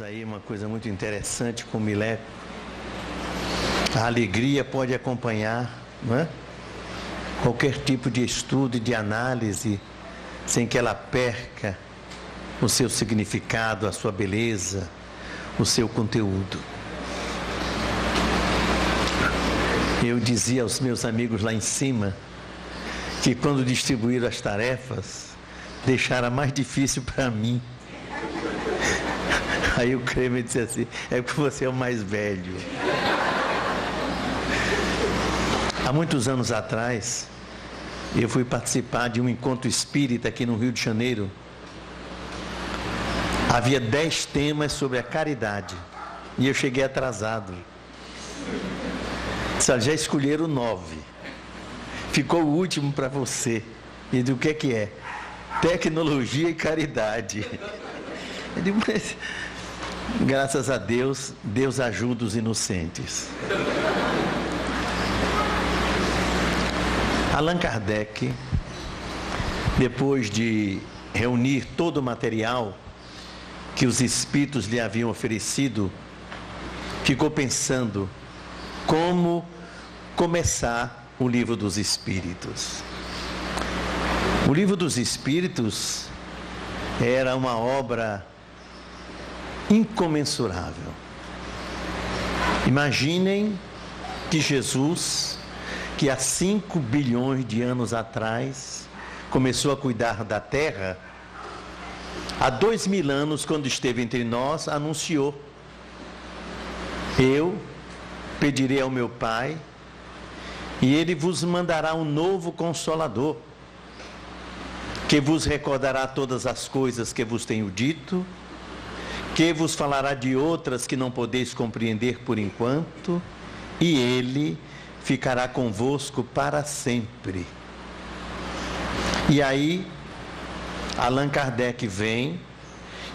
aí uma coisa muito interessante com o Mileco. A alegria pode acompanhar, não é? Qualquer tipo de estudo e de análise, sem que ela perca o seu significado, a sua beleza, o seu conteúdo. Eu dizia aos meus amigos lá em cima que quando distribuíram as tarefas, deixaram a mais difícil para mim. Aí o Kremer disse assim: é porque você é o mais velho. Há muitos anos atrás, eu fui participar de um encontro espírita aqui no Rio de Janeiro. Havia 10 temas sobre a caridade e eu cheguei atrasado. Já escolheram 9. Ficou o último para você. E do que é? Tecnologia e caridade. Eu digo, mas, graças a Deus, Deus ajuda os inocentes. Allan Kardec, depois de reunir todo o material que os espíritos lhe haviam oferecido, ficou pensando como começar o Livro dos Espíritos. O Livro dos Espíritos era uma obra incomensurável. Imaginem que Jesus, que há 5 bilhões de anos atrás começou a cuidar da Terra, há 2000 anos, quando esteve entre nós, anunciou: eu pedirei ao meu Pai e Ele vos mandará um novo Consolador, que vos recordará todas as coisas que vos tenho dito, que vos falará de outras que não podeis compreender por enquanto, e Ele ficará convosco para sempre. E aí, Allan Kardec vem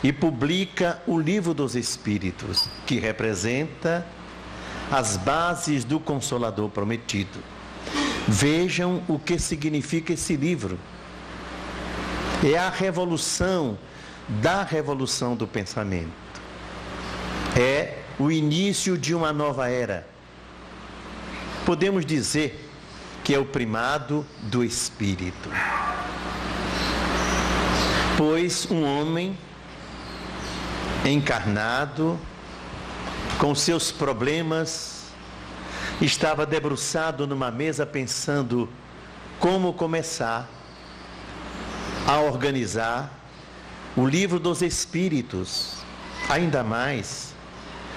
e publica o Livro dos Espíritos, que representa as bases do Consolador prometido. Vejam o que significa esse livro. É a revolução da revolução do pensamento. É o início de uma nova era. Podemos dizer que é o primado do espírito. Pois um homem encarnado, com seus problemas, estava debruçado numa mesa pensando como começar a organizar o Livro dos Espíritos, ainda mais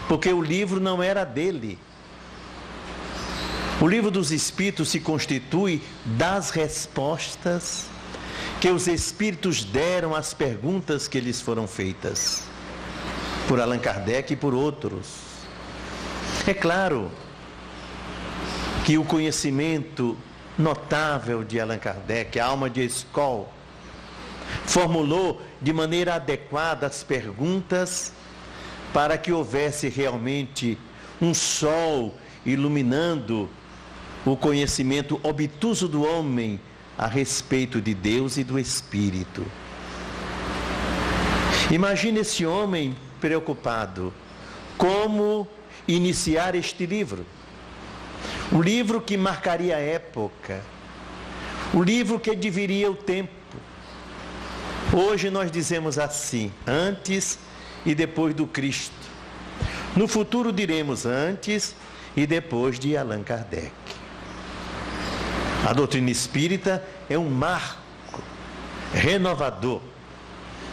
porque o livro não era dele. O Livro dos Espíritos se constitui das respostas que os Espíritos deram às perguntas que lhes foram feitas por Allan Kardec e por outros. É claro que o conhecimento notável de Allan Kardec, a alma de Escol, formulou de maneira adequada as perguntas para que houvesse realmente um sol iluminando o conhecimento obtuso do homem a respeito de Deus e do Espírito. Imagine esse homem preocupado. Como iniciar este livro? O livro que marcaria a época. O livro que dividiria o tempo. Hoje nós dizemos assim: antes e depois do Cristo. No futuro diremos antes e depois de Allan Kardec. A doutrina espírita é um marco renovador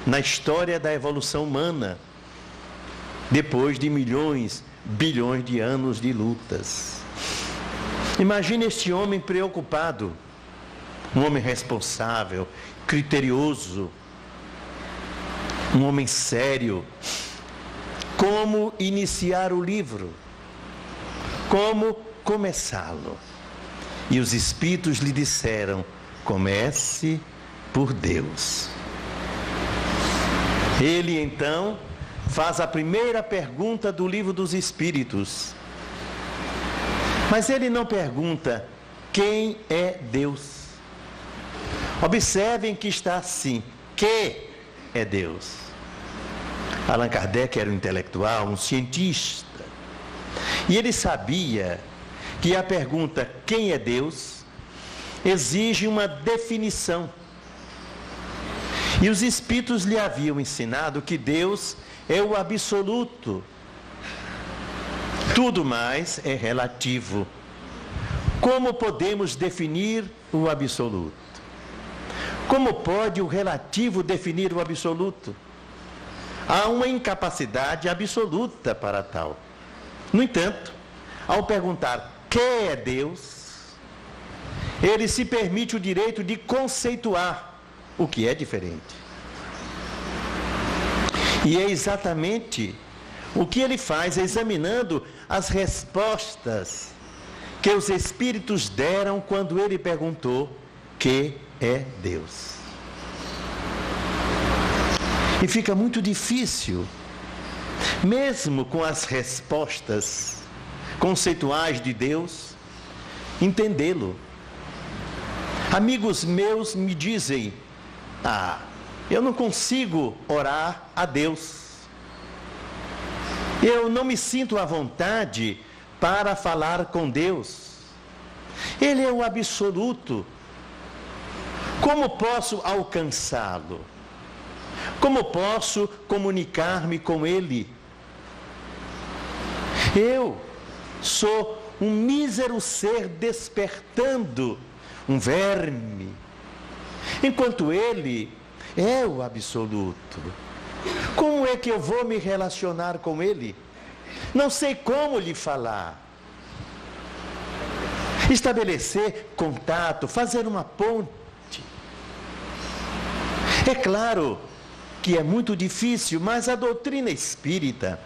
na história da evolução humana, depois de milhões, bilhões de anos de lutas. Imagine este homem preocupado, um homem responsável, criterioso, um homem sério. Como iniciar o livro? Como começá-lo? E os Espíritos lhe disseram: comece por Deus. Ele então faz a primeira pergunta do Livro dos Espíritos. Mas ele não pergunta quem é Deus. Observem que está assim: que é Deus. Allan Kardec era um intelectual, um cientista. E ele sabia que a pergunta quem é Deus exige uma definição. E os espíritos lhe haviam ensinado que Deus é o absoluto. Tudo mais é relativo. Como podemos definir o absoluto? Como pode o relativo definir o absoluto? Há uma incapacidade absoluta para tal. No entanto, ao perguntar quem é Deus, ele se permite o direito de conceituar o que é diferente. E é exatamente o que ele faz examinando as respostas que os espíritos deram quando ele perguntou que é Deus. E fica muito difícil, mesmo com as respostas conceituais de Deus, entendê-lo. Amigos meus me dizem: eu não consigo orar a Deus. Eu não me sinto à vontade para falar com Deus. Ele é o absoluto. Como posso alcançá-lo? Como posso comunicar-me com Ele? Eu sou um mísero ser despertando, um verme, enquanto Ele é o absoluto. Como é que eu vou me relacionar com Ele? Não sei como lhe falar. Estabelecer contato, fazer uma ponte. É claro que é muito difícil, mas a doutrina espírita,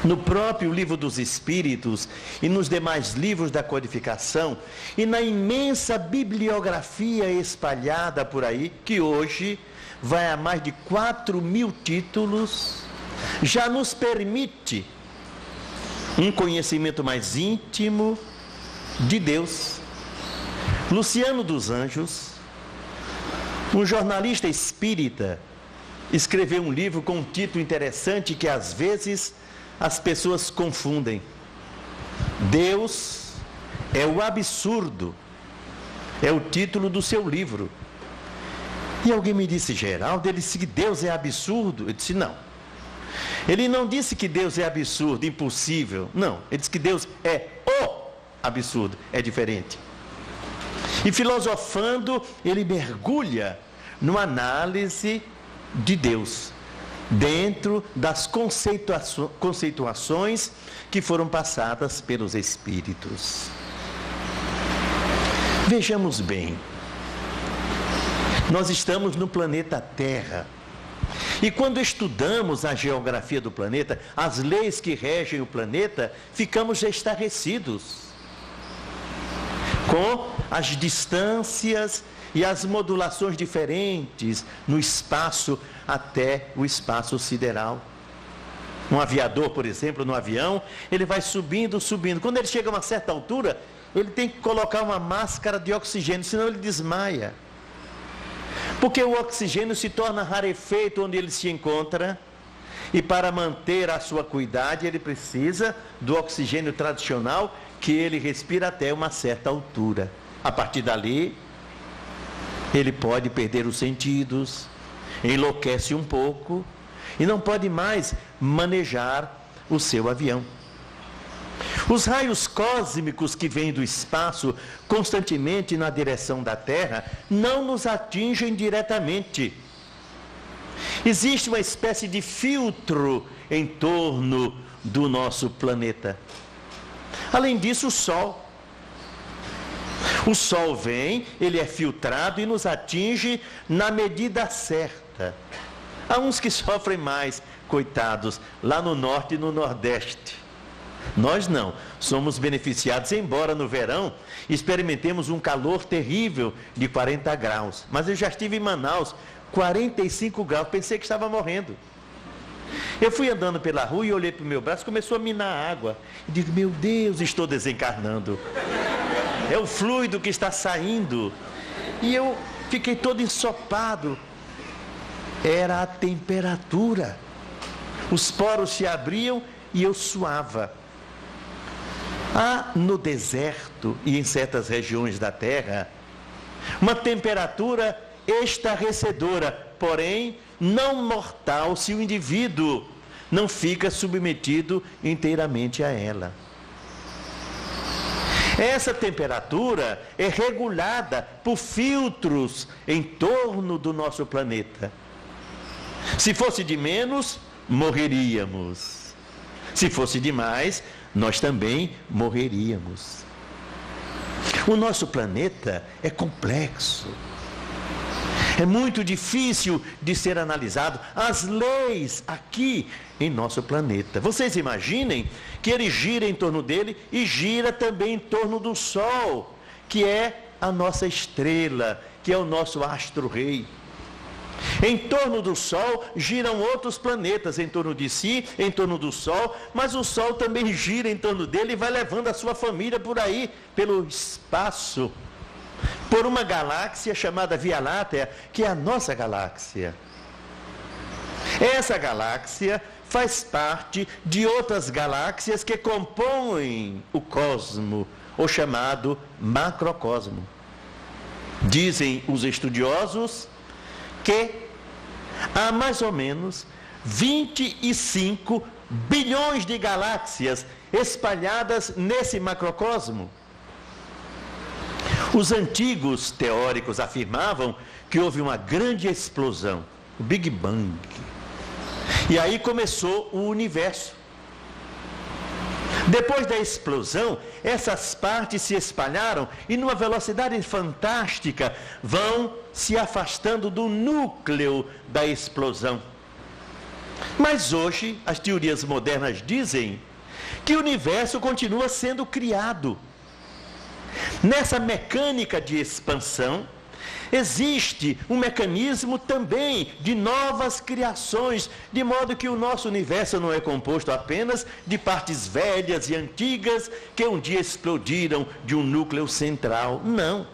no próprio Livro dos Espíritos e nos demais livros da codificação e na imensa bibliografia espalhada por aí, que hoje vai a mais de 4.000 títulos, já nos permite um conhecimento mais íntimo de Deus. Luciano dos Anjos, um jornalista espírita, escreveu um livro com um título interessante que às vezes as pessoas confundem. Deus é o absurdo. É o título do seu livro. E alguém me disse: Geraldo, ele disse que Deus é absurdo? Eu disse: não. Ele não disse que Deus é absurdo, impossível. Não, ele disse que Deus é o absurdo. É diferente. E filosofando, ele mergulha numa análise de Deus, dentro das conceituações que foram passadas pelos Espíritos. Vejamos bem, nós estamos no planeta Terra, e quando estudamos a geografia do planeta, as leis que regem o planeta, ficamos estarrecidos com as distâncias e as modulações diferentes no espaço até o espaço sideral. Um aviador, por exemplo, no avião, ele vai subindo. Quando ele chega a uma certa altura, ele tem que colocar uma máscara de oxigênio, senão ele desmaia. Porque o oxigênio se torna rarefeito onde ele se encontra, e para manter a sua acuidade, ele precisa do oxigênio tradicional, que ele respira até uma certa altura. A partir dali, ele pode perder os sentidos, enlouquece um pouco e não pode mais manejar o seu avião. Os raios cósmicos que vêm do espaço constantemente na direção da Terra não nos atingem diretamente. Existe uma espécie de filtro em torno do nosso planeta. Além disso, o Sol. O Sol vem, ele é filtrado e nos atinge na medida certa. Há uns que sofrem mais, coitados, lá no norte e no nordeste. Nós não, somos beneficiados, embora no verão experimentemos um calor terrível de 40 graus. Mas eu já estive em Manaus, 45 graus, pensei que estava morrendo. Eu fui andando pela rua e olhei para o meu braço, começou a minar água. E digo: meu Deus, estou desencarnando. É o fluido que está saindo. E eu fiquei todo ensopado. Era a temperatura. Os poros se abriam e eu suava. Há no deserto e em certas regiões da terra uma temperatura estarrecedora, porém não mortal se o indivíduo não fica submetido inteiramente a ela. Essa temperatura é regulada por filtros em torno do nosso planeta. Se fosse de menos, morreríamos. Se fosse de mais, nós também morreríamos. O nosso planeta é complexo. É muito difícil de ser analisado as leis aqui em nosso planeta. Vocês imaginem que ele gira em torno dele e gira também em torno do Sol, que é a nossa estrela, que é o nosso astro-rei. Em torno do Sol giram outros planetas em torno de si, em torno do Sol, mas o Sol também gira em torno dele e vai levando a sua família por aí, pelo espaço, por uma galáxia chamada Via Láctea, que é a nossa galáxia. Essa galáxia faz parte de outras galáxias que compõem o cosmo, o chamado macrocosmo. Dizem os estudiosos que há mais ou menos 25 bilhões de galáxias espalhadas nesse macrocosmo. Os antigos teóricos afirmavam que houve uma grande explosão, o Big Bang. E aí começou o universo. Depois da explosão, essas partes se espalharam e numa velocidade fantástica vão se afastando do núcleo da explosão. Mas hoje, as teorias modernas dizem que o universo continua sendo criado. Nessa mecânica de expansão, existe um mecanismo também de novas criações, de modo que o nosso universo não é composto apenas de partes velhas e antigas que um dia explodiram de um núcleo central. Não.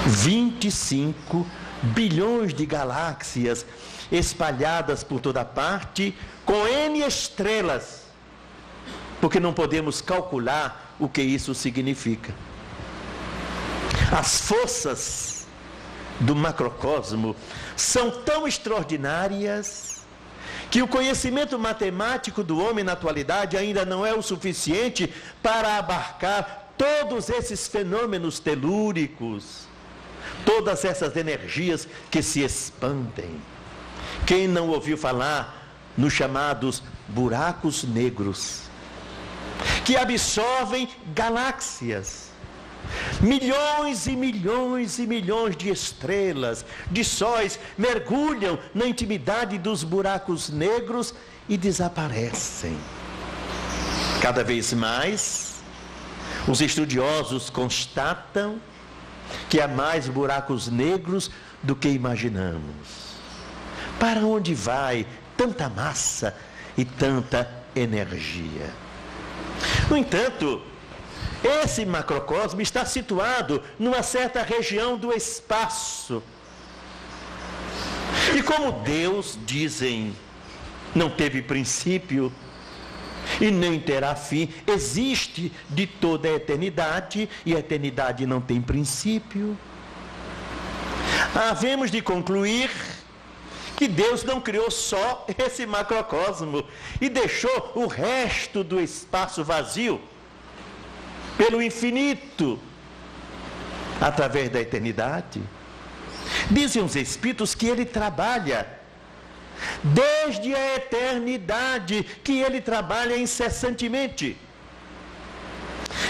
25 bilhões de galáxias espalhadas por toda parte, com N estrelas, porque não podemos calcular o que isso significa. As forças do macrocosmo são tão extraordinárias que o conhecimento matemático do homem na atualidade ainda não é o suficiente para abarcar todos esses fenômenos telúricos, todas essas energias que se expandem. Quem não ouviu falar nos chamados buracos negros, que absorvem galáxias? Milhões e milhões e milhões de estrelas, de sóis, mergulham na intimidade dos buracos negros e desaparecem. Cada vez mais, os estudiosos constatam que há mais buracos negros do que imaginamos. Para onde vai tanta massa e tanta energia? No entanto, esse macrocosmo está situado numa certa região do espaço. E como Deus, dizem, não teve princípio e nem terá fim, existe de toda a eternidade, e a eternidade não tem princípio, havemos de concluir que Deus não criou só esse macrocosmo e deixou o resto do espaço vazio pelo infinito, através da eternidade. Dizem os Espíritos que Ele trabalha desde a eternidade, que Ele trabalha incessantemente.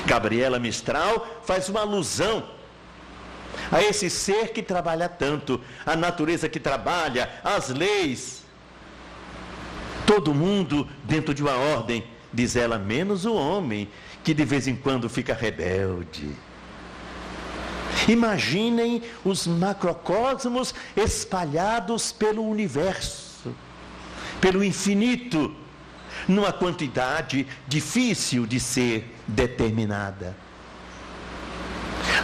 Gabriela Mistral faz uma alusão a esse ser que trabalha tanto, a natureza que trabalha, as leis, todo mundo dentro de uma ordem, diz ela, menos o homem, que de vez em quando fica rebelde. Imaginem os macrocosmos espalhados pelo universo, pelo infinito, numa quantidade difícil de ser determinada.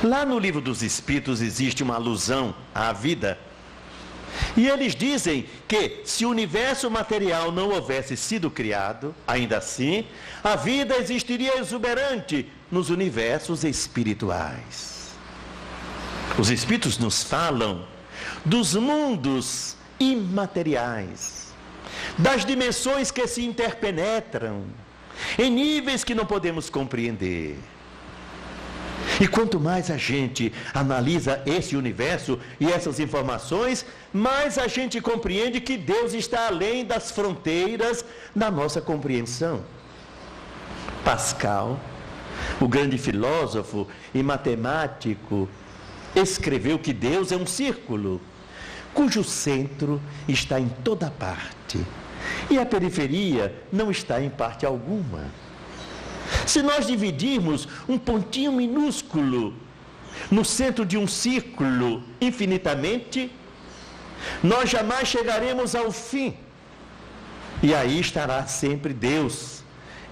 Lá no Livro dos Espíritos existe uma alusão à vida, E eles dizem que se o universo material não houvesse sido criado, ainda assim, a vida existiria exuberante nos universos espirituais. Os espíritos nos falam dos mundos imateriais, das dimensões que se interpenetram, em níveis que não podemos compreender. E quanto mais a gente analisa esse universo e essas informações, mais a gente compreende que Deus está além das fronteiras da nossa compreensão. Pascal, o grande filósofo e matemático, escreveu que Deus é um círculo, cujo centro está em toda parte, e a periferia não está em parte alguma. Se nós dividirmos um pontinho minúsculo no centro de um círculo infinitamente, nós jamais chegaremos ao fim. E aí estará sempre Deus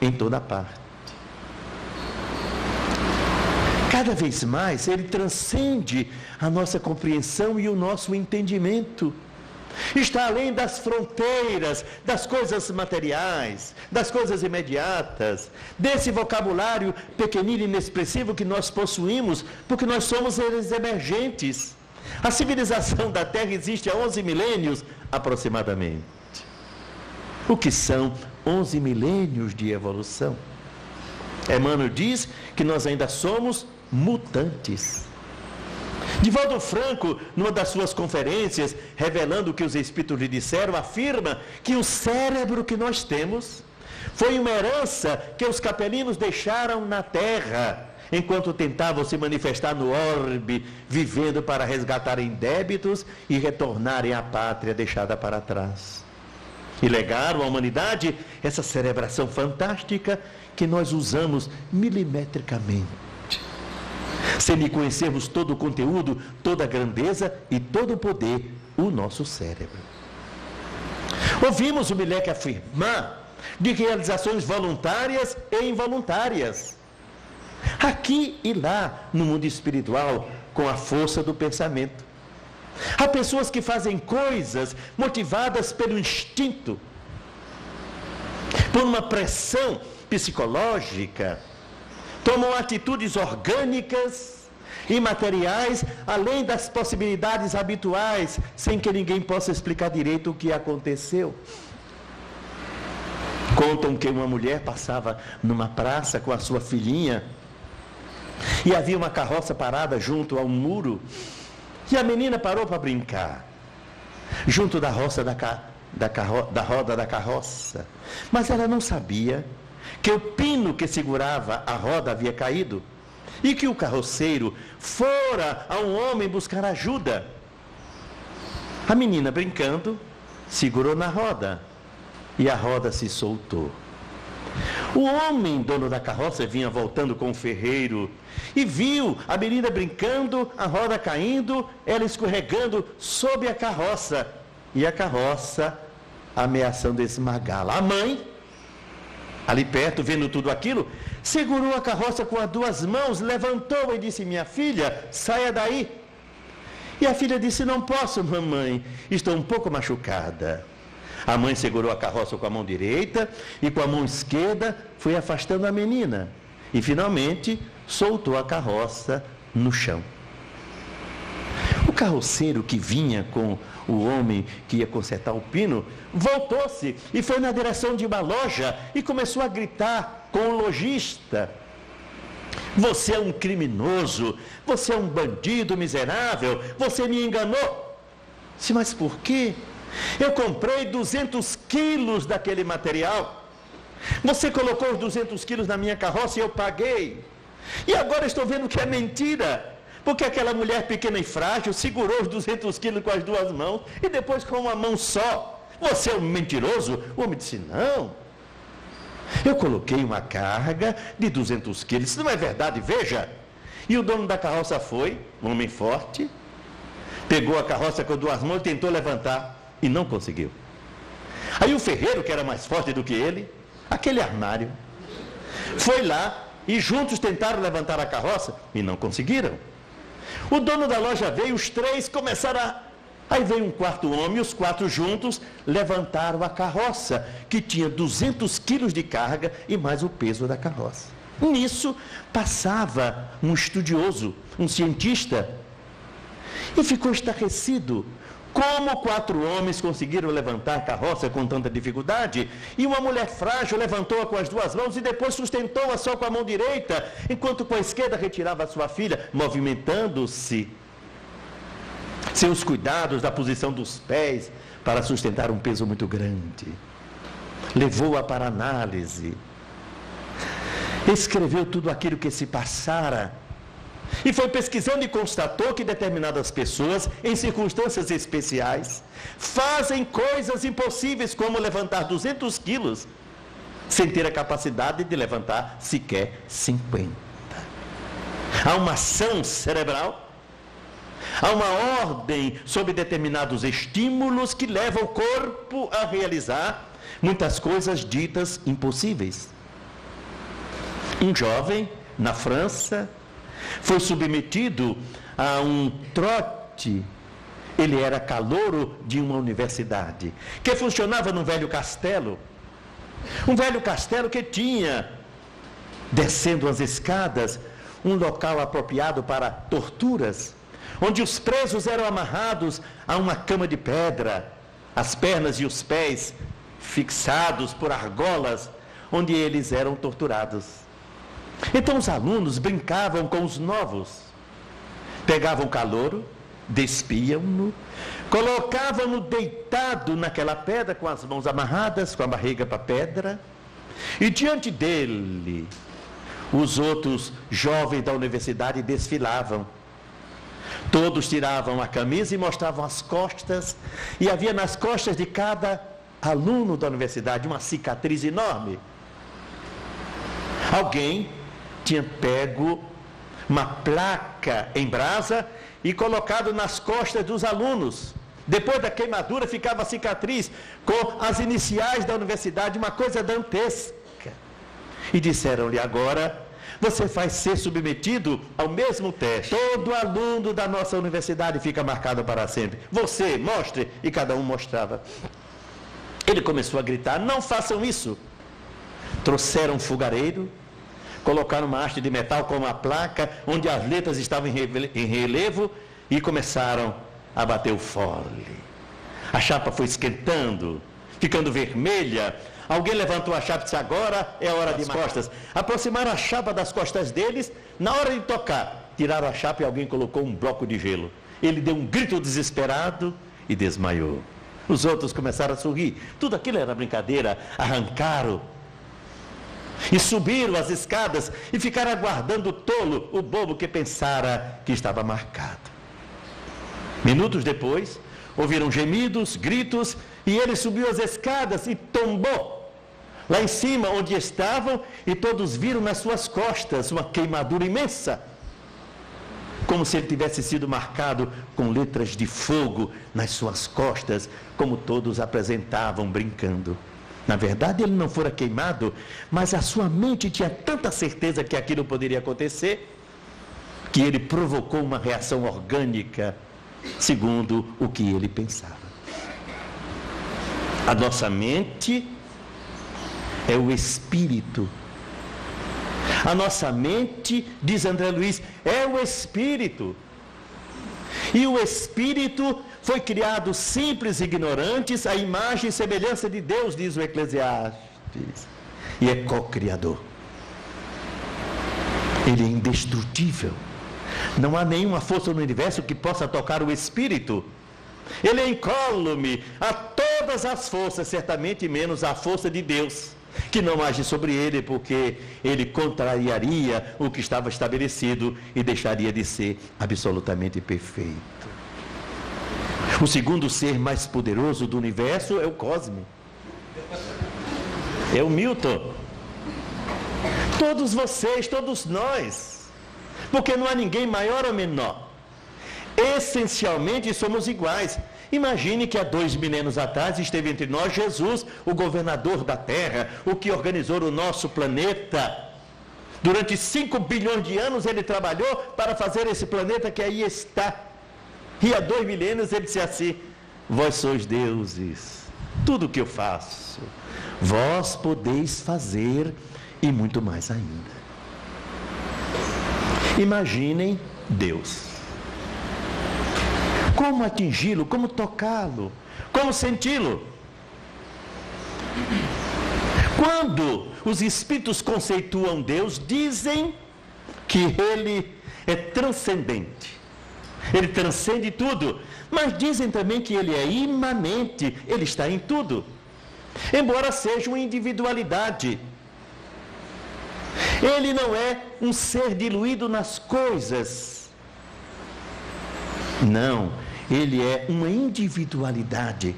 em toda parte. Cada vez mais Ele transcende a nossa compreensão e o nosso entendimento. Está além das fronteiras, das coisas materiais, das coisas imediatas, desse vocabulário pequenino e inexpressivo que nós possuímos, porque nós somos seres emergentes. A civilização da Terra existe há 11 milênios aproximadamente. O que são 11 milênios de evolução? Emmanuel diz que nós ainda somos mutantes. Divaldo Franco, numa das suas conferências, revelando o que os Espíritos lhe disseram, afirma que o cérebro que nós temos foi uma herança que os capelinos deixaram na Terra, enquanto tentavam se manifestar no orbe, vivendo para resgatarem débitos e retornarem à pátria deixada para trás. E legaram à humanidade essa cerebração fantástica que nós usamos milimetricamente, sem lhe conhecermos todo o conteúdo, toda a grandeza e todo o poder, o nosso cérebro. Ouvimos o Milek afirmar de realizações voluntárias e involuntárias, aqui e lá no mundo espiritual, com a força do pensamento. Há pessoas que fazem coisas motivadas pelo instinto, por uma pressão psicológica, tomam atitudes orgânicas e materiais, além das possibilidades habituais, sem que ninguém possa explicar direito o que aconteceu. Contam que uma mulher passava numa praça com a sua filhinha, e havia uma carroça parada junto a um muro, e a menina parou para brincar, junto da roda da carroça, mas ela não sabia que o pino que segurava a roda havia caído e que o carroceiro fora a um homem buscar ajuda. A menina, brincando, segurou na roda e a roda se soltou. O homem, dono da carroça, vinha voltando com o ferreiro e viu a menina brincando, a roda caindo, ela escorregando sob a carroça e a carroça ameaçando esmagá-la. A mãe, ali perto, vendo tudo aquilo, segurou a carroça com as duas mãos, levantou e disse: minha filha, saia daí. E a filha disse: não posso, mamãe, estou um pouco machucada. A mãe segurou a carroça com a mão direita e com a mão esquerda foi afastando a menina. E finalmente soltou a carroça no chão. O carroceiro que vinha com o homem que ia consertar o pino voltou-se e foi na direção de uma loja e começou a gritar com o lojista: você é um criminoso, você é um bandido miserável, você me enganou. Sim, mas por quê? Eu comprei 200 quilos daquele material, você colocou os 200 quilos na minha carroça e eu paguei, e agora estou vendo que é mentira, porque aquela mulher pequena e frágil segurou os 200 quilos com as duas mãos e depois com uma mão só. Você é um mentiroso? O homem disse: não, eu coloquei uma carga de 200 quilos, isso não é verdade, veja. E o dono da carroça foi, um homem forte, pegou a carroça com duas mãos e tentou levantar e não conseguiu. Aí o ferreiro, que era mais forte do que ele, aquele armário, foi lá e juntos tentaram levantar a carroça e não conseguiram. O dono da loja veio, os três começaram Aí veio um quarto homem, e os 4 juntos levantaram a carroça, que tinha 200 quilos de carga e mais o peso da carroça. Nisso passava um estudioso, um cientista, e ficou estarrecido. Como 4 homens conseguiram levantar a carroça com tanta dificuldade, e uma mulher frágil levantou-a com as 2 mãos e depois sustentou-a só com a mão direita, enquanto com a esquerda retirava a sua filha, movimentando-se. Seus cuidados da posição dos pés para sustentar um peso muito grande. Levou-a para análise. Escreveu tudo aquilo que se passara. E foi pesquisando e constatou que determinadas pessoas, em circunstâncias especiais, fazem coisas impossíveis, como levantar 200 quilos, sem ter a capacidade de levantar sequer 50. Há uma ação cerebral, há uma ordem sobre determinados estímulos que levam o corpo a realizar muitas coisas ditas impossíveis. Um jovem, na França, foi submetido a um trote. Ele era calouro de uma universidade, que funcionava num velho castelo. Um velho castelo que tinha, descendo as escadas, um local apropriado para torturas, onde os presos eram amarrados a uma cama de pedra, as pernas e os pés fixados por argolas, onde eles eram torturados. Então os alunos brincavam com os novos, pegavam o calouro, despiam-no, colocavam-no deitado naquela pedra com as mãos amarradas, com a barriga para a pedra, e diante dele os outros jovens da universidade desfilavam. Todos tiravam a camisa e mostravam as costas, e havia nas costas de cada aluno da universidade uma cicatriz enorme. Alguém tinha pego uma placa em brasa e colocado nas costas dos alunos. Depois da queimadura ficava a cicatriz com as iniciais da universidade, uma coisa dantesca. E disseram-lhe: agora você vai ser submetido ao mesmo teste. Todo aluno da nossa universidade fica marcado para sempre. Você, mostre. E cada um mostrava. Ele começou a gritar: não façam isso. Trouxeram um fogareiro, colocaram uma haste de metal com uma placa, onde as letras estavam em relevo, e começaram a bater o fole. A chapa foi esquentando, ficando vermelha. Alguém levantou a chapa e disse: agora é a hora de costas. Aproximaram a chapa das costas deles. Na hora de tocar, tiraram a chapa e alguém colocou um bloco de gelo. Ele deu um grito desesperado e desmaiou. Os outros começaram a sorrir. Tudo aquilo era brincadeira. Arrancaram e subiram as escadas e ficaram aguardando o tolo, o bobo que pensara que estava marcado. Minutos depois, ouviram gemidos, gritos, e ele subiu as escadas e tombou lá em cima onde estavam, e todos viram nas suas costas uma queimadura imensa, como se ele tivesse sido marcado com letras de fogo nas suas costas, como todos apresentavam brincando. Na verdade, ele não fora queimado, mas a sua mente tinha tanta certeza que aquilo poderia acontecer, que ele provocou uma reação orgânica, segundo o que ele pensava. A nossa mente é o espírito. A nossa mente, diz André Luiz, é o espírito. E o espírito foi criado simples e ignorantes, à imagem e semelhança de Deus, diz o Eclesiastes. E é co-criador. Ele é indestrutível. Não há nenhuma força no universo que possa tocar o espírito. Ele é incólume a todas as forças, certamente menos a força de Deus, que não age sobre ele, porque ele contrariaria o que estava estabelecido e deixaria de ser absolutamente perfeito. O segundo ser mais poderoso do universo é o cosmo. É o Milton. Todos vocês, todos nós. Porque não há ninguém maior ou menor. Essencialmente somos iguais. Imagine que há 2 milênios atrás esteve entre nós Jesus, o governador da Terra, o que organizou o nosso planeta. Durante 5 bilhões de anos ele trabalhou para fazer esse planeta que aí está. E há 2 milênios ele disse assim: vós sois deuses, tudo o que eu faço, vós podeis fazer e muito mais ainda. Imaginem Deus. Como atingi-lo, como tocá-lo, como senti-lo? Quando os espíritos conceituam Deus, dizem que ele é transcendente, ele transcende tudo, mas dizem também que ele é imanente, ele está em tudo, embora seja uma individualidade. Ele não é um ser diluído nas coisas, não, ele é uma individualidade.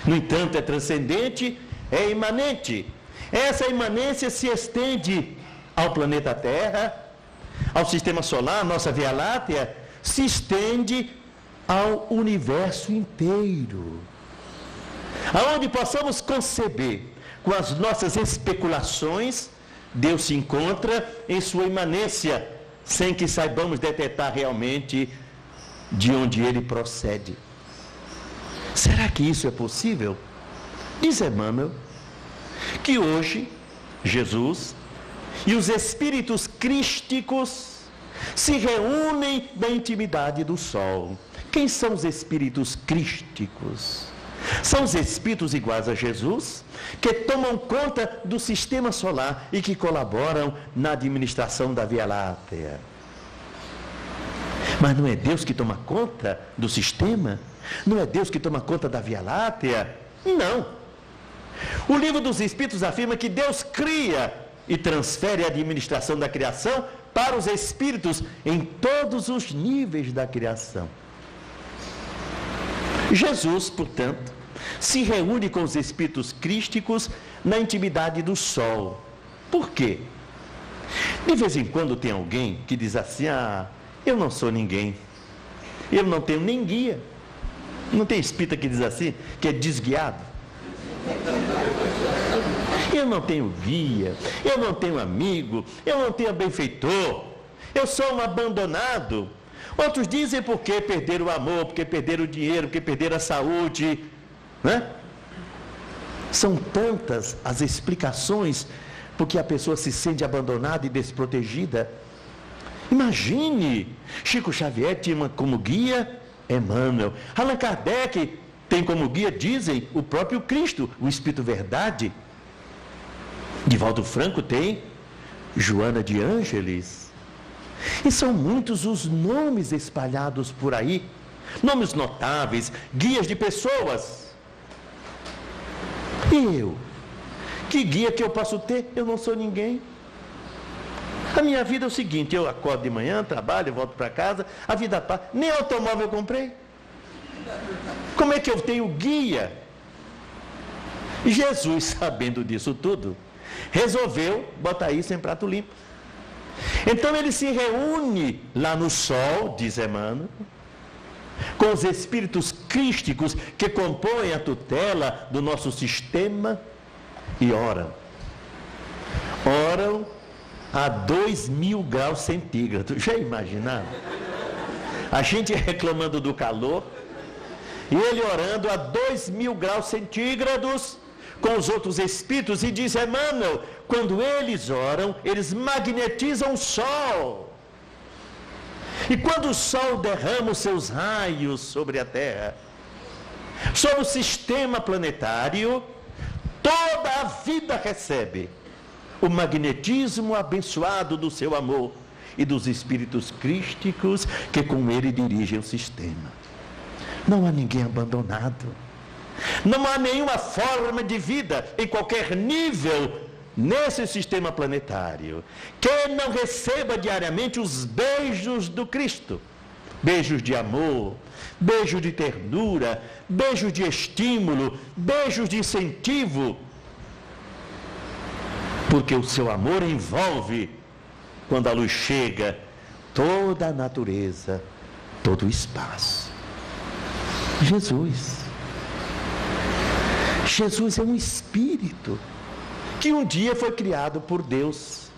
No entanto, é transcendente, é imanente. Essa imanência se estende ao planeta Terra, ao sistema solar, nossa Via Láctea, se estende ao universo inteiro. Aonde possamos conceber com as nossas especulações, Deus se encontra em sua imanência, sem que saibamos detectar realmente de onde ele procede. Será que isso é possível? Diz Emmanuel que hoje Jesus e os espíritos crísticos se reúnem na intimidade do sol. Quem são os espíritos crísticos? São os espíritos iguais a Jesus, que tomam conta do sistema solar e que colaboram na administração da Via Láctea. Mas não é Deus que toma conta do sistema? Não é Deus que toma conta da Via Láctea? Não. O Livro dos Espíritos afirma que Deus cria e transfere a administração da criação para os espíritos em todos os níveis da criação. Jesus, portanto, se reúne com os espíritos crísticos na intimidade do sol. Por quê? De vez em quando tem alguém que diz assim: eu não sou ninguém, eu não tenho nem guia. Não tem espírita que diz assim, que é desguiado? Eu não tenho guia, eu não tenho amigo, eu não tenho benfeitor, eu sou um abandonado. Outros dizem porque perderam o amor, porque perderam o dinheiro, porque perderam a saúde, né? São tantas as explicações porque a pessoa se sente abandonada e desprotegida. Imagine, Chico Xavier tinha como guia Emmanuel, Allan Kardec tem como guia, dizem, o próprio Cristo, o Espírito Verdade. Divaldo Franco tem Joana de Ângeles. E são muitos os nomes espalhados por aí, nomes notáveis, guias de pessoas. E eu? Que guia que eu posso ter? Eu não sou ninguém. A minha vida é o seguinte: eu acordo de manhã, trabalho, volto para casa, a vida passa. Nem automóvel eu comprei. Como é que eu tenho guia? Jesus, sabendo disso tudo, resolveu botar isso em prato limpo. Então ele se reúne lá no sol, diz Emmanuel, com os espíritos crísticos que compõem a tutela do nosso sistema e oram. Oram a 2000 graus centígrados. Já imaginaram? A gente reclamando do calor e ele orando a 2000 graus centígrados com os outros espíritos. E diz Emmanuel, quando eles oram, eles magnetizam o sol. E quando o sol derrama os seus raios sobre a Terra, sobre o sistema planetário, toda a vida recebe o magnetismo abençoado do seu amor e dos espíritos crísticos que com ele dirigem o sistema. Não há ninguém abandonado. Não há nenhuma forma de vida em qualquer nível nesse sistema planetário que não receba diariamente os beijos do Cristo. Beijos de amor, beijos de ternura, beijos de estímulo, beijos de incentivo. Porque o seu amor envolve, quando a luz chega, toda a natureza, todo o espaço. Jesus é um espírito que um dia foi criado por Deus.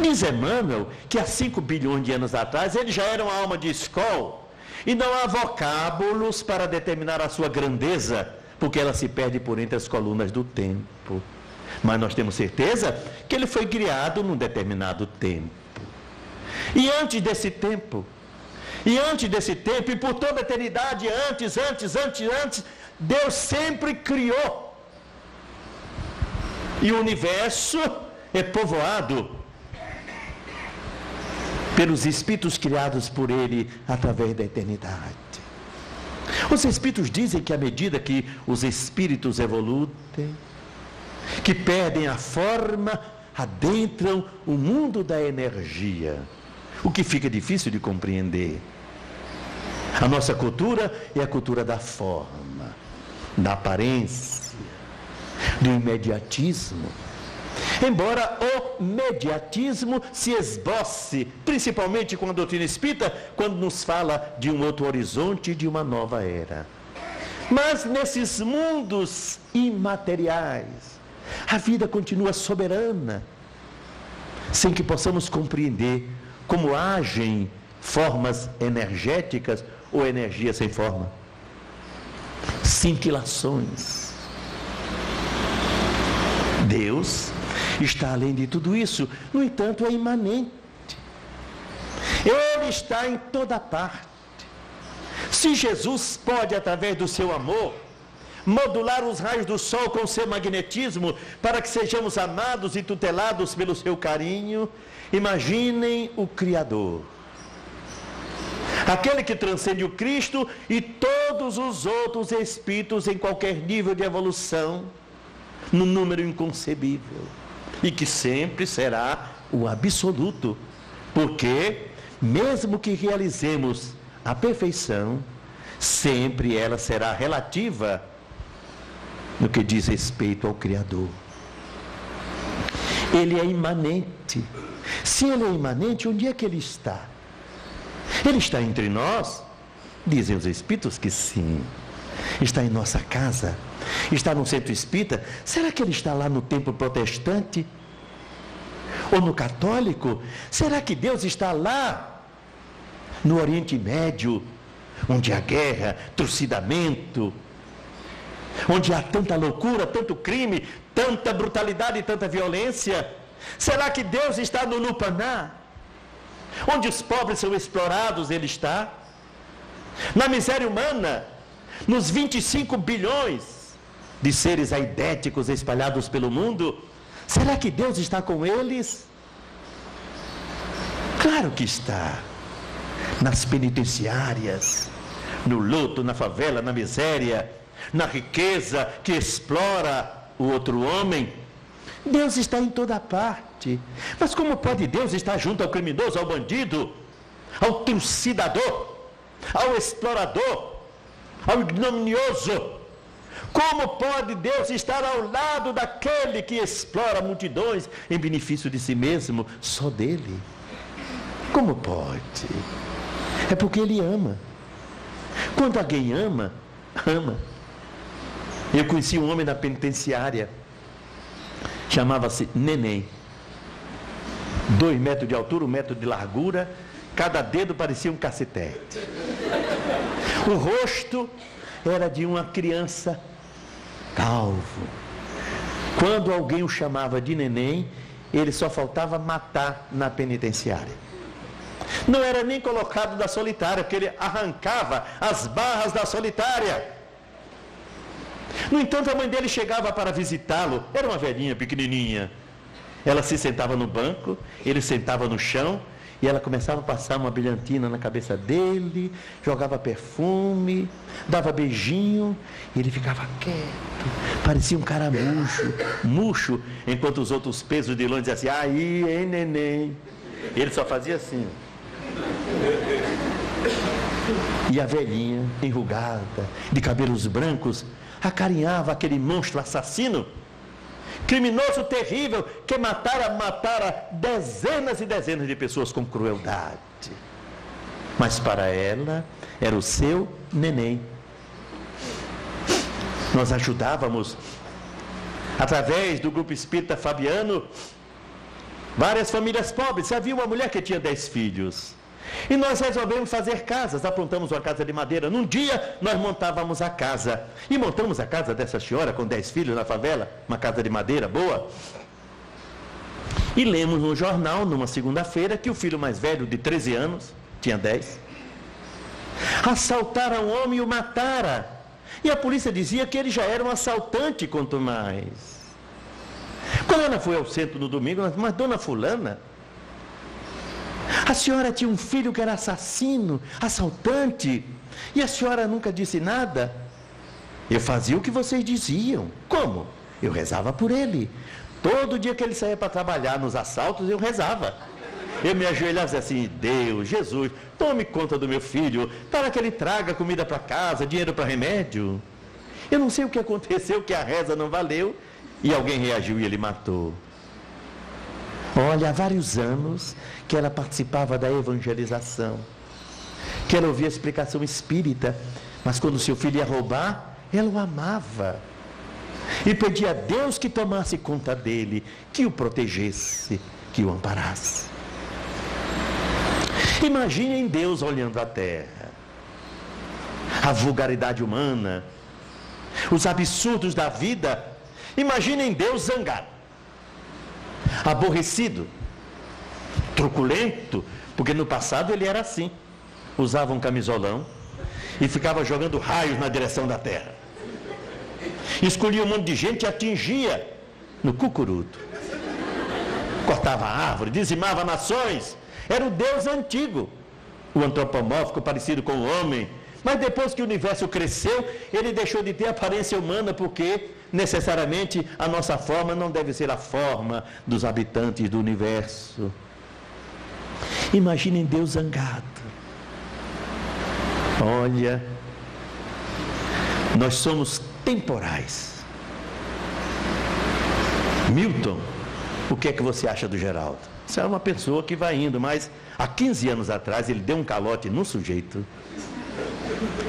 Diz Emmanuel que há 5 bilhões de anos atrás ele já era uma alma de escola e não há vocábulos para determinar a sua grandeza, porque ela se perde por entre as colunas do tempo. Mas nós temos certeza que ele foi criado num determinado tempo. E antes desse tempo, e por toda a eternidade, antes, Deus sempre criou. E o universo é povoado pelos espíritos criados por ele através da eternidade. Os espíritos dizem que à medida que os espíritos evoluem, que perdem a forma, adentram o mundo da energia, o que fica difícil de compreender. A nossa cultura é a cultura da forma, da aparência, do imediatismo. Embora o mediatismo se esboce, principalmente com a doutrina espírita, quando nos fala de um outro horizonte, de uma nova era. Mas nesses mundos imateriais, a vida continua soberana, sem que possamos compreender como agem formas energéticas ou energia sem forma. Cintilações. Deus está além de tudo isso, no entanto é imanente. Ele está em toda parte. Se Jesus pode, através do seu amor, modular os raios do sol com seu magnetismo, para que sejamos amados e tutelados pelo seu carinho, imaginem o Criador. Aquele que transcende o Cristo e todos os outros espíritos em qualquer nível de evolução, num número inconcebível, e que sempre será o absoluto, porque mesmo que realizemos a perfeição, sempre ela será relativa no que diz respeito ao Criador. Ele é imanente. Se ele é imanente, onde é que ele está? Ele está entre nós? Dizem os espíritos que sim. Está em nossa casa? Está no centro espírita? Será que ele está lá no templo protestante? Ou no católico? Será que Deus está lá no Oriente Médio, onde há guerra, trucidamento, onde há tanta loucura, tanto crime, tanta brutalidade e tanta violência? Será que Deus está no Nupaná, onde os pobres são explorados? Ele está na miséria humana, nos 25 bilhões de seres aidéticos espalhados pelo mundo. Será que Deus está com eles? Claro que está. Nas penitenciárias, no luto, na favela, na miséria, na riqueza que explora o outro homem. Deus está em toda parte. Mas como pode Deus estar junto ao criminoso, ao bandido, ao trucidador, ao explorador, ao ignominioso? Como pode Deus estar ao lado daquele que explora multidões em benefício de si mesmo, só dele? Como pode? É porque ele ama. Quando alguém ama, ama. Eu conheci um homem na penitenciária, chamava-se Neném. 2 metros de altura, 1 metro de largura, cada dedo parecia um cacetete. O rosto era de uma criança calvo. Quando alguém o chamava de Neném, ele só faltava matar na penitenciária. Não era nem colocado da solitária, porque ele arrancava as barras da solitária. No entanto, a mãe dele chegava para visitá-lo. Era uma velhinha pequenininha. Ela se sentava no banco, ele sentava no chão, e ela começava a passar uma brilhantina na cabeça dele, jogava perfume, dava beijinho, e ele ficava quieto, parecia um cara murcho, enquanto os outros pesos de longe diziam assim: aí, hein, neném? Ele só fazia assim. E a velhinha, enrugada, de cabelos brancos, acarinhava aquele monstro assassino, criminoso terrível, que matara dezenas e dezenas de pessoas com crueldade. Mas para ela, era o seu neném. Nós ajudávamos, através do grupo espírita Fabiano, várias famílias pobres. Havia uma mulher que tinha 10 filhos. E nós resolvemos fazer casas, aprontamos uma casa de madeira. Num dia, nós montávamos a casa. E montamos a casa dessa senhora com 10 filhos na favela, uma casa de madeira boa. E lemos no jornal, numa segunda-feira, que o filho mais velho, de 13 anos, tinha 10, assaltaram um homem e o mataram. E a polícia dizia que ele já era um assaltante, quanto mais. Quando ela foi ao centro no domingo, mas dona fulana, a senhora tinha um filho que era assassino, assaltante, e a senhora nunca disse nada? Eu fazia o que vocês diziam. Como? Eu rezava por ele. Todo dia que ele saía para trabalhar nos assaltos, eu rezava. Eu me ajoelhava e dizia assim: Deus, Jesus, tome conta do meu filho, para que ele traga comida para casa, dinheiro para remédio. Eu não sei o que aconteceu, que a reza não valeu, e alguém reagiu e ele matou. Olha, há vários anos que ela participava da evangelização, que ela ouvia a explicação espírita, mas quando seu filho ia roubar, ela o amava. E pedia a Deus que tomasse conta dele, que o protegesse, que o amparasse. Imaginem Deus olhando a terra, a vulgaridade humana, os absurdos da vida. Imaginem Deus zangado, aborrecido, truculento, porque no passado ele era assim, usava um camisolão e ficava jogando raios na direção da terra, escolhia um monte de gente e atingia no cucuruto, cortava a árvore, dizimava nações. Era o Deus antigo, o antropomórfico, parecido com o homem. Mas depois que o universo cresceu, ele deixou de ter aparência humana, porque necessariamente a nossa forma não deve ser a forma dos habitantes do universo. Imaginem Deus zangado. Olha, nós somos temporais. Milton, o que é que você acha do Geraldo? Isso é uma pessoa que vai indo, mas há 15 anos atrás ele deu um calote num sujeito.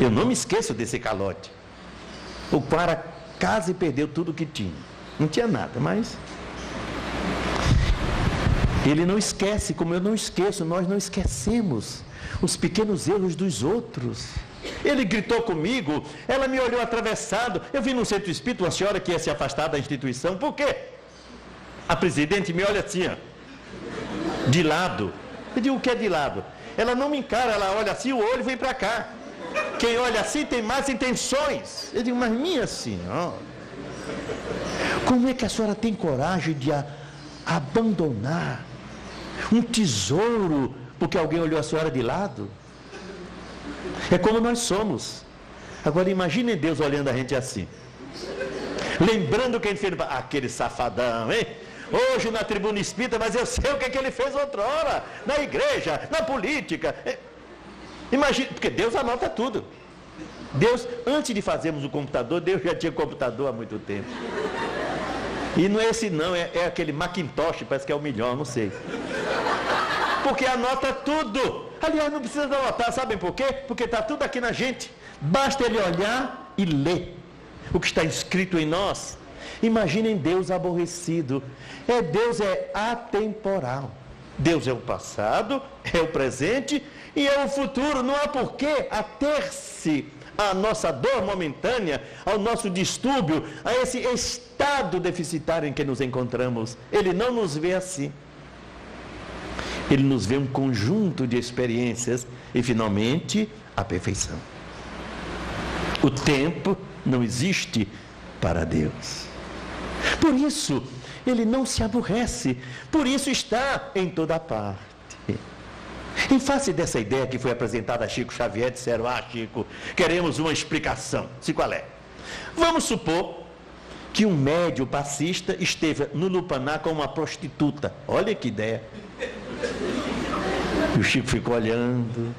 Eu não me esqueço desse calote. O cara quase perdeu tudo que tinha. Não tinha nada, mas ele não esquece, como eu não esqueço, nós não esquecemos os pequenos erros dos outros. Ele gritou comigo, ela me olhou atravessado. Eu vi no centro espírita uma senhora que ia se afastar da instituição. Por quê? A presidente me olha assim, ó, de lado. Eu digo: o que é de lado? Ela não me encara, ela olha assim, o olho vem para cá. Quem olha assim tem mais intenções. Eu digo: mas minha senhora, como é que a senhora tem coragem de abandonar um tesouro porque alguém olhou a senhora de lado? É como nós somos. Agora imaginem Deus olhando a gente assim, lembrando que a gente fez, aquele safadão, hein? Hoje na tribuna espírita, mas eu sei o que ele fez outrora, na igreja, na política. Imagina, porque Deus anota tudo. Deus, antes de fazermos o computador, Deus já tinha computador há muito tempo. E não é esse não, é aquele Macintosh, parece que é o melhor, não sei. Porque anota tudo. Aliás, não precisa anotar, sabem por quê? Porque está tudo aqui na gente. Basta ele olhar e ler o que está escrito em nós. Imaginem Deus aborrecido. Deus é atemporal. Deus é o passado, é o presente e é o futuro. Não há porquê ater-se à nossa dor momentânea, ao nosso distúrbio, a esse estado deficitário em que nos encontramos. Ele não nos vê assim. Ele nos vê um conjunto de experiências e, finalmente, a perfeição. O tempo não existe para Deus. Por isso, ele não se aborrece. Por isso está em toda parte. Em face dessa ideia que foi apresentada a Chico Xavier, disseram: Chico, queremos uma explicação. Se qual é? Vamos supor que um médium passista esteve no Lupanar com uma prostituta. Olha que ideia. E o Chico ficou olhando.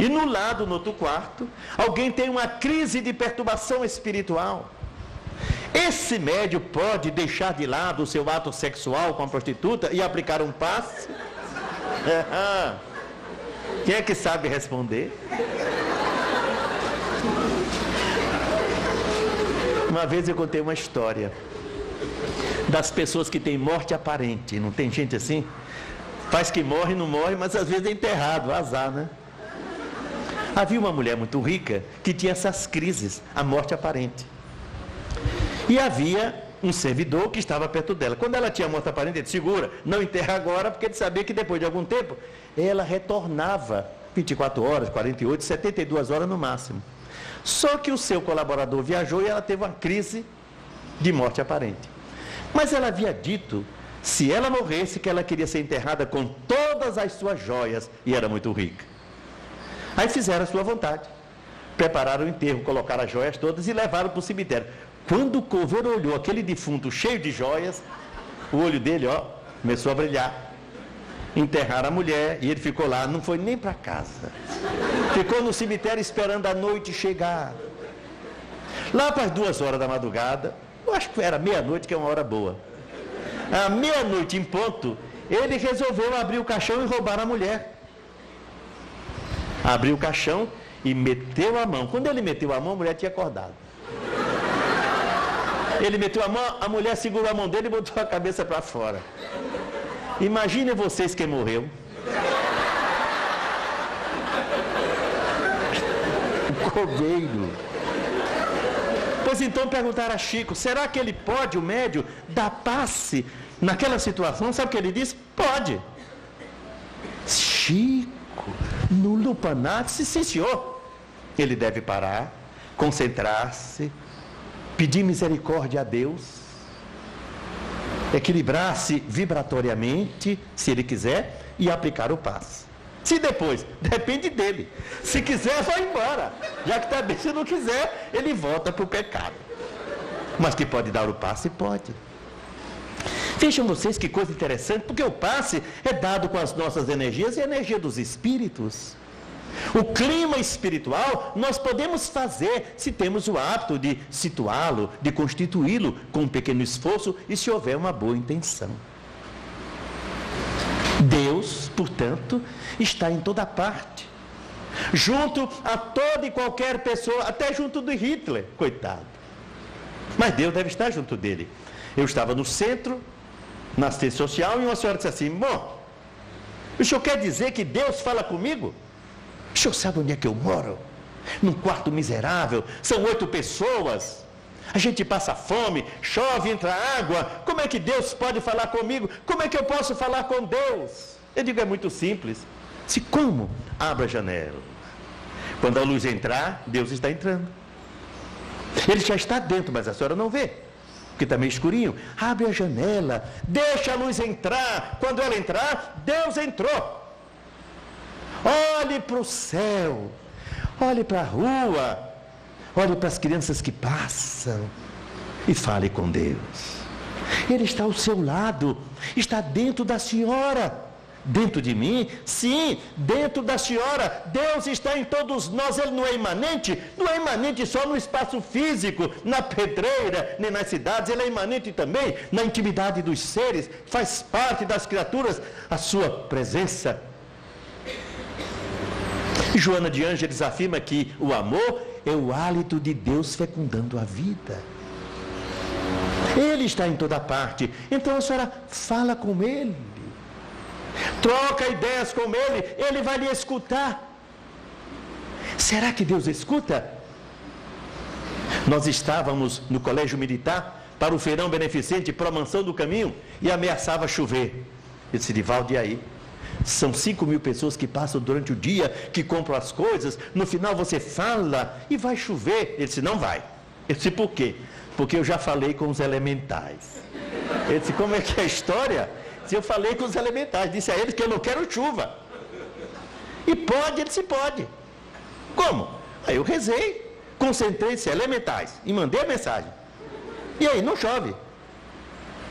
E no lado, no outro quarto, alguém tem uma crise de perturbação espiritual. Esse médium pode deixar de lado o seu ato sexual com a prostituta e aplicar um passe? Quem é que sabe responder? Uma vez eu contei uma história das pessoas que têm morte aparente. Não tem gente assim? Faz que morre, não morre, mas às vezes é enterrado, azar, né? Havia uma mulher muito rica que tinha essas crises, a morte aparente. E havia um servidor que estava perto dela. Quando ela tinha morte aparente, ele disse, segura, não enterra agora, porque ele sabia que depois de algum tempo, ela retornava 24 horas, 48, 72 horas no máximo. Só que o seu colaborador viajou e ela teve uma crise de morte aparente. Mas ela havia dito, se ela morresse, que ela queria ser enterrada com todas as suas joias, e era muito rica. Aí fizeram a sua vontade. Prepararam o enterro, colocaram as joias todas e levaram para o cemitério. Quando o coveiro olhou aquele defunto cheio de joias, o olho dele, começou a brilhar. Enterraram a mulher e ele ficou lá, não foi nem para casa. Ficou no cemitério esperando a noite chegar. Lá para as 2 horas da madrugada, eu acho que era meia-noite, que é uma hora boa. À meia-noite em ponto, ele resolveu abrir o caixão e roubar a mulher. Abriu o caixão e meteu a mão. Quando ele meteu a mão, a mulher tinha acordado. Ele meteu a mão, a mulher segurou a mão dele e botou a cabeça para fora. Imaginem vocês quem morreu. O coveiro. Pois então perguntaram a Chico, será que ele pode, o médium, dar passe naquela situação? Sabe o que ele disse? Pode. Chico, no lupanar, sim senhor. Ele deve parar, concentrar-se, pedir misericórdia a Deus, equilibrar-se vibratoriamente, se ele quiser, e aplicar o passe. Se depois, depende dele. Se quiser, vai embora. Já que está bem, se não quiser, ele volta para o pecado. Mas que pode dar o passe, pode. Vejam vocês que coisa interessante, porque o passe é dado com as nossas energias e a energia dos espíritos. O clima espiritual nós podemos fazer se temos o hábito de situá-lo, de constituí-lo com um pequeno esforço e se houver uma boa intenção. Deus, portanto, está em toda parte, junto a toda e qualquer pessoa, até junto de Hitler, coitado. Mas Deus deve estar junto dele. Eu estava no centro, na assistência social, e uma senhora disse assim, bom, o senhor quer dizer que Deus fala comigo? O senhor sabe onde é que eu moro? Num quarto miserável, são 8 pessoas, a gente passa fome, chove, entra água, como é que Deus pode falar comigo? Como é que eu posso falar com Deus? Eu digo, é muito simples. Se como? Abra a janela. Quando a luz entrar, Deus está entrando. Ele já está dentro, mas a senhora não vê, porque está meio escurinho. Abre a janela, deixa a luz entrar. Quando ela entrar, Deus entrou. Olhe para o céu, olhe para a rua, olhe para as crianças que passam e fale com Deus. Ele está ao seu lado, está dentro da senhora. Dentro de mim? Sim, dentro da senhora. Deus está em todos nós. Ele não é imanente só no espaço físico, na pedreira, nem nas cidades. Ele é imanente também na intimidade dos seres, faz parte das criaturas a sua presença. Joana de Ângeles afirma que o amor é o hálito de Deus fecundando a vida. Ele está em toda parte. Então a senhora fala com ele, troca ideias com ele, ele vai lhe escutar. Será que Deus escuta? Nós estávamos no colégio militar para o feirão beneficente Promansão do Caminho e ameaçava chover. Eu disse, Divaldo, e aí? São 5.000 pessoas que passam durante o dia, que compram as coisas, no final você fala e vai chover. Ele disse, não vai. Eu disse, por quê? Porque eu já falei com os elementais. Ele disse, como é que é a história? Eu falei com os elementais, disse a eles que eu não quero chuva. E pode, ele disse, pode. Como? Aí eu rezei, concentrei-se elementais e mandei a mensagem. E aí, não chove.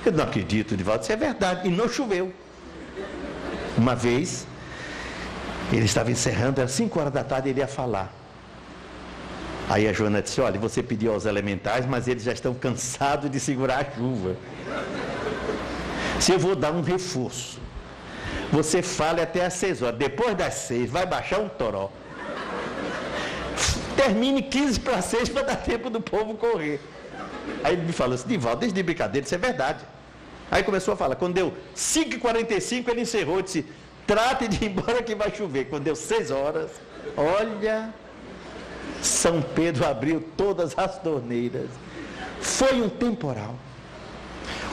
Eu não acredito, Divaldo, isso é verdade. E não choveu. Uma vez, ele estava encerrando, era 5 horas da tarde, ele ia falar. Aí a Joana disse, olha, você pediu aos elementais, mas eles já estão cansados de segurar a chuva. Se eu vou dar um reforço, você fala até às 6 horas, depois das 6 vai baixar um toró. Termine 15 para 6 para dar tempo do povo correr. Aí ele me falou assim, Divaldo, desde de brincadeira, isso é verdade. Aí começou a falar. Quando deu 5h45, ele encerrou e disse: trate de ir embora que vai chover. Quando deu 6 horas, olha, São Pedro abriu todas as torneiras. Foi um temporal.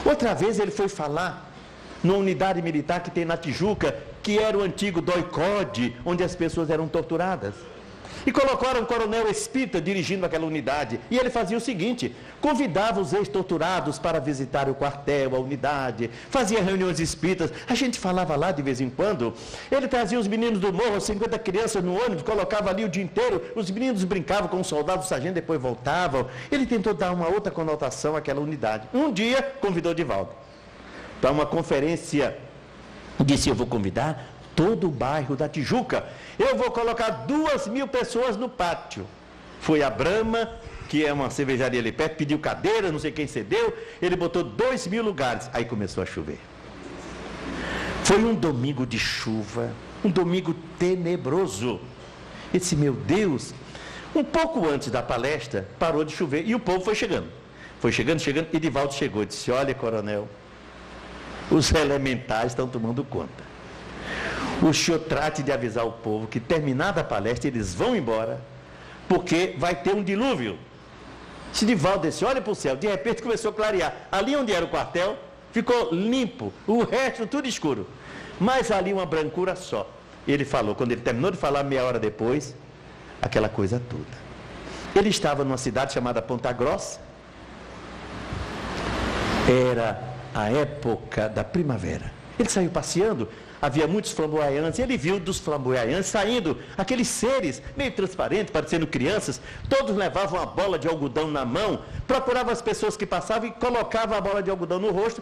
Outra vez ele foi falar numa unidade militar que tem na Tijuca, que era o antigo DOI-CODE, onde as pessoas eram torturadas. E colocaram um coronel espírita dirigindo aquela unidade. E ele fazia o seguinte: convidava os ex-torturados para visitar o quartel, a unidade, fazia reuniões espíritas. A gente falava lá de vez em quando. Ele trazia os meninos do morro, 50 crianças no ônibus, colocava ali o dia inteiro. Os meninos brincavam com os soldados, o sargento, depois voltavam. Ele tentou dar uma outra conotação àquela unidade. Um dia, convidou Divaldo para uma conferência. Disse: eu vou convidar todo o bairro da Tijuca. Eu vou colocar 2.000 pessoas no pátio. Foi a Brahma, que é uma cervejaria ali perto, pediu cadeira, não sei quem cedeu, ele botou 2.000 lugares. Aí começou a chover. Foi um domingo de chuva, um domingo tenebroso. Eu disse: meu Deus. Um pouco antes da palestra, parou de chover e o povo foi chegando. Foi chegando, e Divaldo chegou e disse: olha, coronel, os elementais estão tomando conta. O senhor trate de avisar o povo que, terminada a palestra, eles vão embora, porque vai ter um dilúvio. Se Divaldo disse: olha para o céu, de repente começou a clarear. Ali onde era o quartel, ficou limpo, o resto tudo escuro. Mas ali uma brancura só. Ele falou, quando ele terminou de falar, meia hora depois, aquela coisa toda. Ele estava numa cidade chamada Ponta Grossa. Era a época da primavera. Ele saiu passeando. Havia muitos flamboyantes, ele viu dos flamboyantes saindo aqueles seres meio transparentes, parecendo crianças. Todos levavam uma bola de algodão na mão, procuravam as pessoas que passavam e colocavam a bola de algodão no rosto.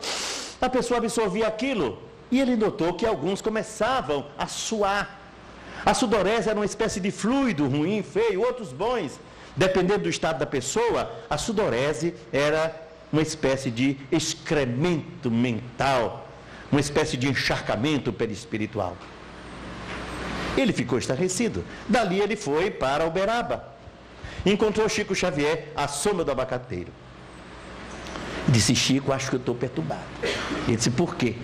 A pessoa absorvia aquilo e ele notou que alguns começavam a suar. A sudorese era uma espécie de fluido ruim, feio, outros bons. Dependendo do estado da pessoa, a sudorese era uma espécie de excremento mental, uma espécie de encharcamento perispiritual. Ele ficou estarrecido. Dali ele foi para Uberaba. Encontrou Chico Xavier à sombra do abacateiro. Disse: Chico, acho que eu estou perturbado. Ele disse: por quê?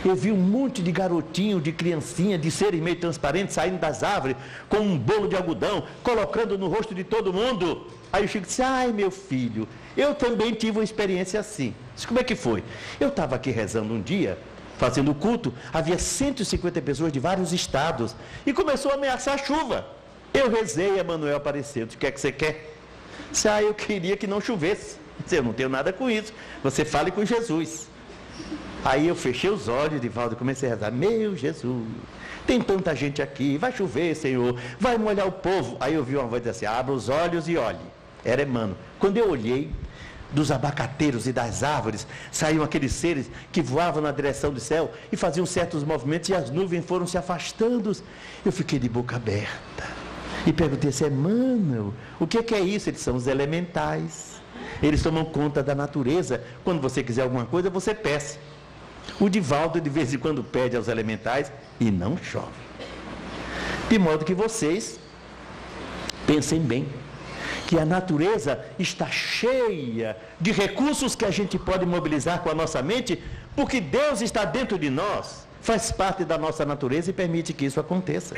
Eu vi um monte de garotinho, de criancinha, de seres meio transparentes saindo das árvores com um bolo de algodão, colocando no rosto de todo mundo. Aí o Chico disse: ai, meu filho, eu também tive uma experiência assim. Disse: como é que foi? Eu estava aqui rezando um dia, fazendo o culto, havia 150 pessoas de vários estados, e começou a ameaçar a chuva. Eu rezei e Emanuel apareceu. Disse: o que é que você quer? Disse: eu queria que não chovesse. Disse: eu não tenho nada com isso, você fale com Jesus. Aí eu fechei os olhos, Divaldo, e comecei a rezar: meu Jesus, tem tanta gente aqui, vai chover, Senhor, vai molhar o povo. Aí eu vi uma voz assim: abra os olhos e olhe. Era Emmanuel. Quando eu olhei, dos abacateiros e das árvores saíam aqueles seres que voavam na direção do céu e faziam certos movimentos, e as nuvens foram se afastando. Eu fiquei de boca aberta e perguntei assim: Emmanuel, o que é isso? Eles são os elementais, eles tomam conta da natureza. Quando você quiser alguma coisa, você peça. O Divaldo de vez em quando pede aos elementais e não chove. De modo que vocês pensem bem que a natureza está cheia de recursos que a gente pode mobilizar com a nossa mente, porque Deus está dentro de nós, faz parte da nossa natureza e permite que isso aconteça.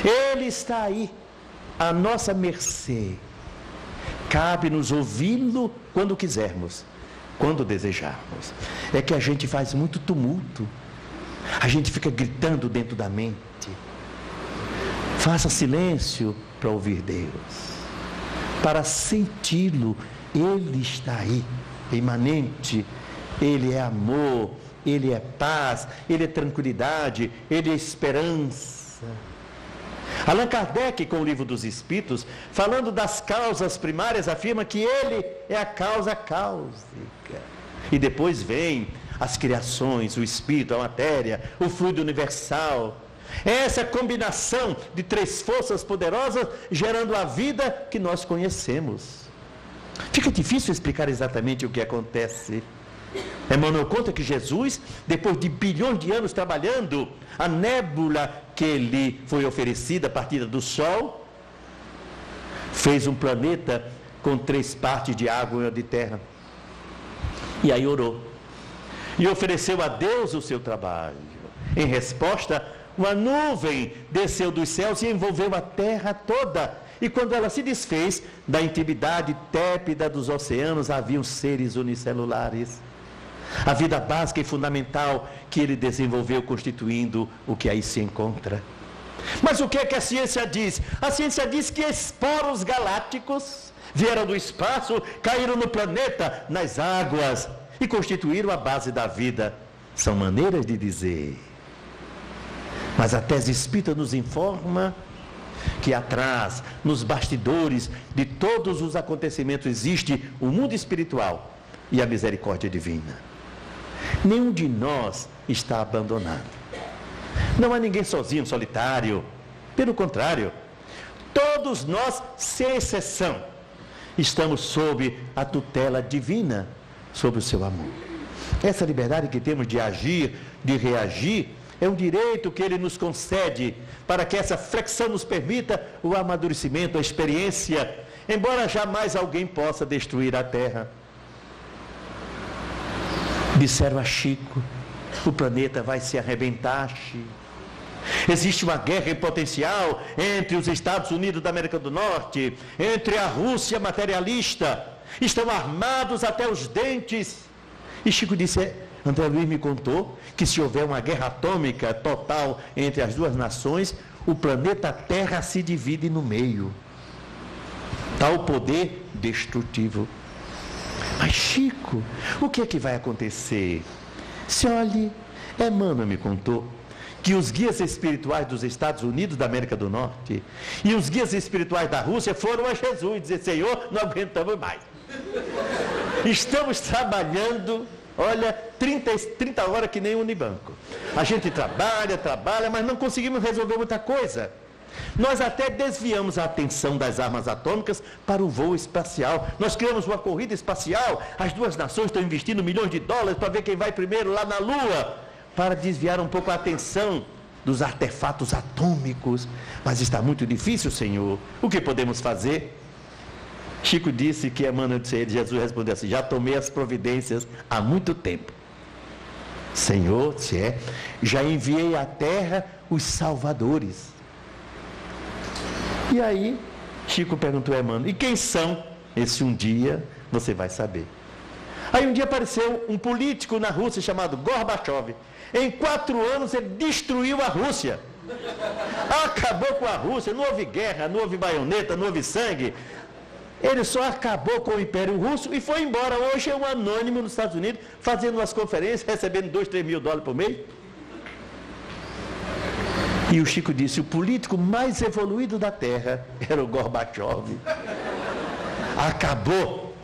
Ele está aí, à nossa mercê. Cabe-nos ouvi-lo quando quisermos, quando desejarmos. É que a gente faz muito tumulto, a gente fica gritando dentro da mente. Faça silêncio para ouvir Deus, para senti-lo. Ele está aí, imanente. Ele é amor, Ele é paz, Ele é tranquilidade, Ele é esperança. Allan Kardec, com o Livro dos Espíritos, falando das causas primárias, afirma que Ele é a causa cáusica. E depois vem as criações, o Espírito, a matéria, o fluido universal. Essa combinação de 3 forças poderosas gerando a vida que nós conhecemos. Fica difícil explicar exatamente o que acontece. Emmanuel conta que Jesus, depois de bilhões de anos trabalhando, a nébula que lhe foi oferecida a partir do Sol, fez um planeta com 3 partes de água e de terra. E aí orou: e ofereceu a Deus o seu trabalho. Em resposta, uma nuvem desceu dos céus e envolveu a terra toda. E quando ela se desfez, da intimidade tépida dos oceanos haviam seres unicelulares. A vida básica e fundamental que ele desenvolveu, constituindo o que aí se encontra. Mas o que é que a ciência diz? A ciência diz que esporos galácticos vieram do espaço, caíram no planeta, nas águas e constituíram a base da vida. São maneiras de dizer. Mas a tese espírita nos informa que atrás, nos bastidores de todos os acontecimentos, existe o mundo espiritual e a misericórdia divina. Nenhum de nós está abandonado. Não há ninguém sozinho, solitário. Pelo contrário, todos nós, sem exceção, estamos sob a tutela divina, sob o seu amor. Essa liberdade que temos de agir, de reagir, é um direito que ele nos concede para que essa flexão nos permita o amadurecimento, a experiência, embora jamais alguém possa destruir a terra. Disseram a Chico, o planeta vai se arrebentar, Chico. Existe uma guerra em potencial entre os Estados Unidos da América do Norte, entre a Rússia materialista, estão armados até os dentes. E Chico disse, André Luiz me contou que se houver uma guerra atômica total entre as duas nações, o planeta Terra se divide no meio. Tal poder destrutivo. Mas Chico, o que é que vai acontecer? Se olhe, Emmanuel me contou que os guias espirituais dos Estados Unidos da América do Norte e os guias espirituais da Rússia foram a Jesus dizer, Senhor, não aguentamos mais. Estamos trabalhando, olha, 30 horas que nem Unibanco. A gente trabalha, mas não conseguimos resolver muita coisa. Nós até desviamos a atenção das armas atômicas para o voo espacial. Nós criamos uma corrida espacial, as duas nações estão investindo milhões de dólares para ver quem vai primeiro lá na Lua, para desviar um pouco a atenção dos artefatos atômicos. Mas está muito difícil, Senhor. O que podemos fazer? Chico disse que Emmanuel disse a ele, Jesus respondeu assim, já tomei as providências há muito tempo. Senhor, se é, já enviei à terra os salvadores. E aí, Chico perguntou a Emmanuel, e quem são? Esse um dia você vai saber. Aí um dia apareceu um político na Rússia chamado Gorbachev. Em 4 anos ele destruiu a Rússia. Acabou com a Rússia, não houve guerra, não houve baioneta, não houve sangue. Ele só acabou com o Império Russo e foi embora. Hoje é um anônimo nos Estados Unidos, fazendo umas conferências, recebendo 2, 3 mil dólares por mês. E o Chico disse, o político mais evoluído da Terra era o Gorbachev. Acabou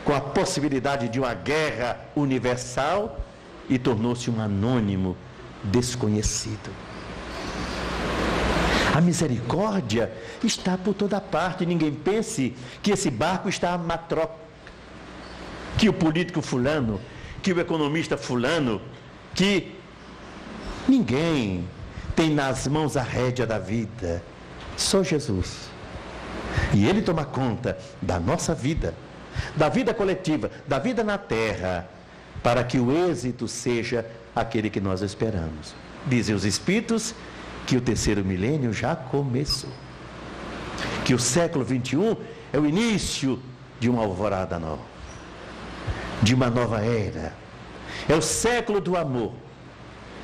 com a possibilidade de uma guerra universal e tornou-se um anônimo desconhecido. A misericórdia está por toda parte. Ninguém pense que esse barco está a matroca, que o político fulano, que o economista fulano, que ninguém tem nas mãos a rédea da vida. Só Jesus. E Ele toma conta da nossa vida, da vida coletiva, da vida na terra, para que o êxito seja aquele que nós esperamos. Dizem os Espíritos que o 3º milênio já começou. Que o século 21 é o início de uma alvorada nova, de uma nova era. É o século do amor,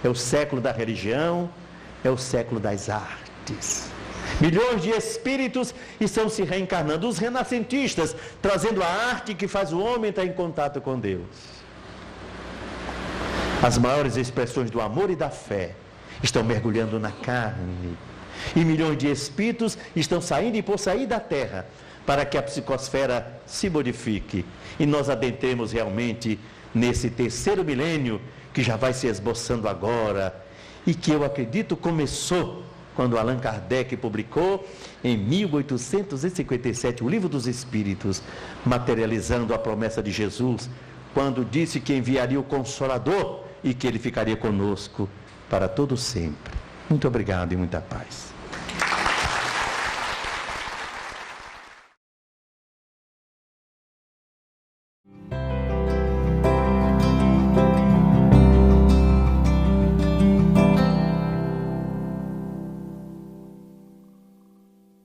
é o século da religião, é o século das artes. Milhões de espíritos estão se reencarnando, os renascentistas, trazendo a arte que faz o homem estar em contato com Deus. As maiores expressões do amor e da fé estão mergulhando na carne. E milhões de espíritos estão saindo e por sair da terra para que a psicosfera se modifique e nós adentremos realmente nesse 3º milênio que já vai se esboçando agora e que eu acredito começou quando Allan Kardec publicou em 1857 o Livro dos Espíritos, materializando a promessa de Jesus, quando disse que enviaria o Consolador e que ele ficaria conosco para todo sempre. Muito obrigado e muita paz.